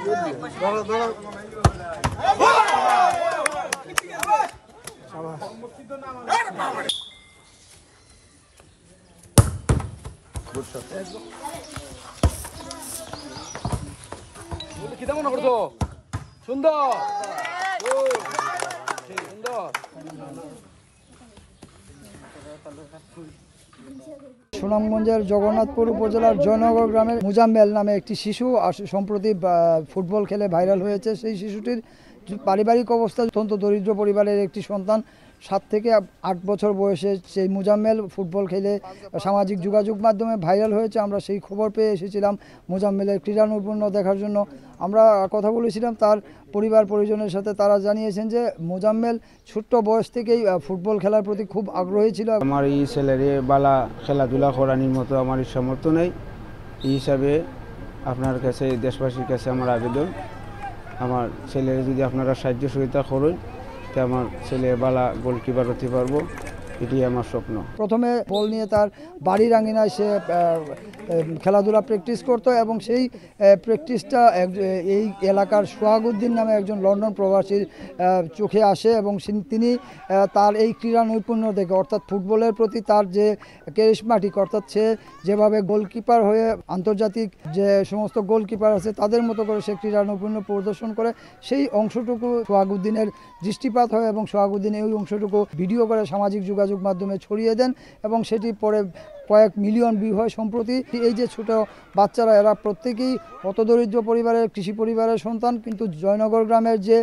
কিতা মনে করছো? সুন্দর সুন্দর। সুনামগঞ্জের জগন্নাথপুর উপজেলার জয়নগর গ্রামের মুজাম্মেল নামে একটি শিশু সম্প্রতি ফুটবল খেলে ভাইরাল হয়েছে। সেই শিশুটির পারিবারিক অবস্থা অত্যন্ত দরিদ্র পরিবারের একটি সন্তান। 7 থেকে 8 বছর বয়সে সেই মুজাম্মেল ফুটবল খেলে সামাজিক যোগাযোগ মাধ্যমে ভাইরাল হয়েছে। আমরা সেই খবর পেয়ে এসেছিলাম মুজাম্মেলের ক্রীড়া নৈপুণ্য দেখার জন্য। আমরা কথা বলেছিলাম তার পরিবার পরিজনের সাথে। তারা জানিয়েছেন যে মুজাম্মেল ছোট্ট বয়স থেকেই ফুটবল খেলার প্রতি খুব আগ্রহী ছিল। আমার এই ছেলেরে বালা খেলাধুলা করানোর মতো আমার সামর্থ্য নেই। এই হিসাবে আপনার কাছে, দেশবাসীর কাছে আমার আবেদন, আমার ছেলের যদি আপনারা সাহায্য সহযোগিতা করেন তো আমার ছেলে বালা গোলকিপার হতে পারবো, এটি আমার স্বপ্ন। প্রথমে বল নিয়ে তার বাড়ির আঙিনায় সে খেলাধুলা প্র্যাকটিস করতো এবং সেই প্র্যাকটিসটা এই এলাকার সোহাগুদ্দিন নামে একজন লন্ডন প্রবাসীর চোখে আসে এবং তিনি তার এই ক্রীড়া নৈপুণ্য দেখে, অর্থাৎ ফুটবলের প্রতি তার যে ক্যারিশমাটিক, অর্থাৎ সে যেভাবে গোলকিপার হয়ে আন্তর্জাতিক যে সমস্ত গোলকিপার আছে তাদের মতো করে সে ক্রীড়া নৈপুণ্য প্রদর্শন করে, সেই অংশটুকু সোহাগুদ্দিনের দৃষ্টিপাত হয় এবং সোহাগুদ্দিন এই অংশটুকু ভিডিও করে সামাজিক যোগাযোগ মাধ্যমে ছড়িয়ে দেন এবং সেটি পরে কয়েক মিলিয়ন ভিউ হয়। সম্প্রতি এই যে ছোট বাচ্চারা, এরা প্রত্যেকেই হতদরিদ্র পরিবারের, কৃষি পরিবারের সন্তান, কিন্তু জয়নগর গ্রামের যে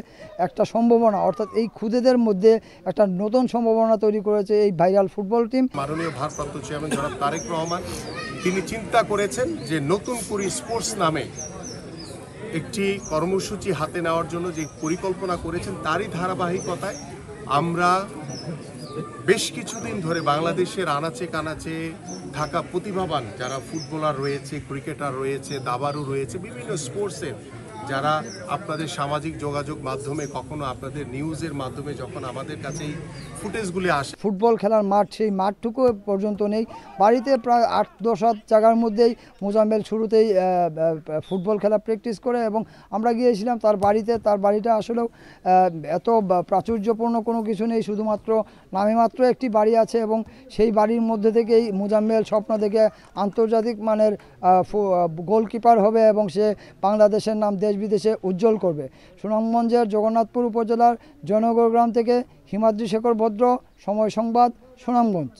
একটা সম্ভাবনা, অর্থাৎ এই খুদেদের মধ্যে একটা নতুন সম্ভাবনা তৈরি করেছে এই ভাইরাল ফুটবল টিম। মাননীয় ভারপ্রাপ্ত চেয়ারম্যান জনাব তারেক রহমান তিনি চিন্তা করেছেন যে নতুন করে স্পোর্টস নামে একটি কর্মসূচি হাতে নেওয়ার জন্য যে পরিকল্পনা করেছেন, তারই ধারাবাহিকতায় আমরা বেশ কিছুদিন ধরে বাংলাদেশের আনাচে কানাচে থাকা প্রতিভাবান যারা ফুটবলার রয়েছে, ক্রিকেটার রয়েছে, দাবারু রয়েছে, বিভিন্ন স্পোর্টসের যারা আপনাদের সামাজিক যোগাযোগ মাধ্যমে, কখনো আপনাদের নিউজের মাধ্যমে যখন আমাদের কাছে এই ফুটেজগুলি আসে, ফুটবল খেলার মাঠ, সেই মাঠটুকু পর্যন্ত নেই। বাড়িতে প্রায় 8-10 জায়গার মধ্যেই মুজাম্মেল শুরুতেই ফুটবল খেলা প্র্যাকটিস করে এবং আমরা গিয়েছিলাম তার বাড়িতে। তার বাড়িটা আসলেও এত প্রাচুর্যপূর্ণ কোনো কিছু নেই, শুধুমাত্র নামে মাত্র একটি বাড়ি আছে এবং সেই বাড়ির মধ্যে থেকেই মুজাম্মেল স্বপ্ন দেখে আন্তর্জাতিক মানের গোলকিপার হবে এবং সে বাংলাদেশের নাম দেশ বিদেশে উজ্জ্বল করবে। সুনামগঞ্জের জগন্নাথপুর উপজেলার জয়নগর গ্রাম থেকে হিমাদ্রি শেখর ভদ্র, সময় সংবাদ, সুনামগঞ্জ।